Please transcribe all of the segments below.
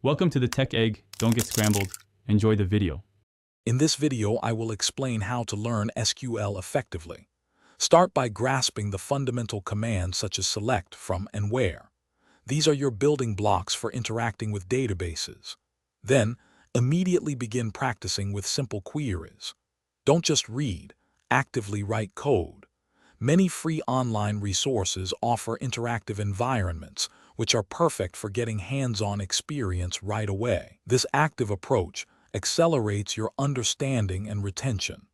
Welcome to the Tech Egg. Don't get scrambled. Enjoy the video. In this video, I will explain how to learn SQL effectively. Start by grasping the fundamental commands such as select, from, and where. These are your building blocks for interacting with databases. Then, immediately begin practicing with simple queries. Don't just read, actively write code. Many free online resources offer interactive environments, which are perfect for getting hands-on experience right away. This active approach accelerates your understanding and retention.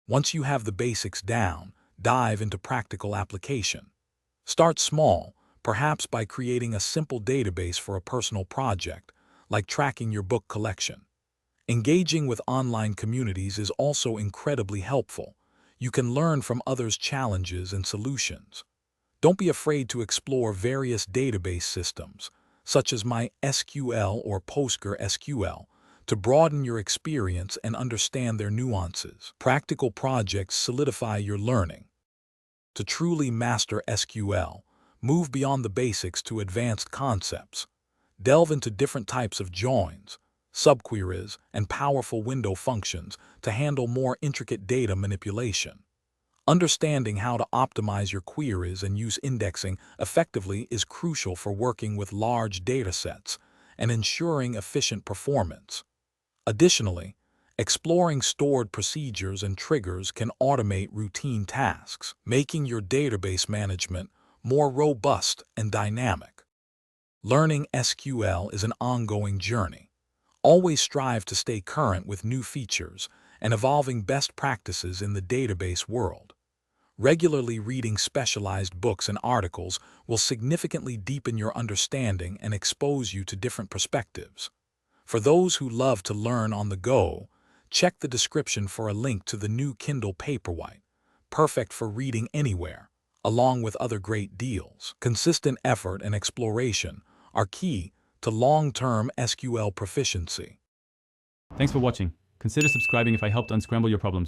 Once you have the basics down, dive into practical application. Start small, perhaps by creating a simple database for a personal project, like tracking your book collection. Engaging with online communities is also incredibly helpful. You can learn from others' challenges and solutions. Don't be afraid to explore various database systems, such as MySQL or PostgreSQL, to broaden your experience and understand their nuances. Practical projects solidify your learning. To truly master SQL, move beyond the basics to advanced concepts. Delve into different types of joins, subqueries, and powerful window functions to handle more intricate data manipulation. Understanding how to optimize your queries and use indexing effectively is crucial for working with large datasets and ensuring efficient performance. Additionally, exploring stored procedures and triggers can automate routine tasks, making your database management more robust and dynamic. Learning SQL is an ongoing journey. Always strive to stay current with new features and evolving best practices in the database world. Regularly reading specialized books and articles will significantly deepen your understanding and expose you to different perspectives. For those who love to learn on the go, check the description for a link to the new Kindle Paperwhite, perfect for reading anywhere, along with other great deals. Consistent effort and exploration are key to long-term SQL proficiency. Thanks for watching. Consider subscribing if I helped unscramble your problems.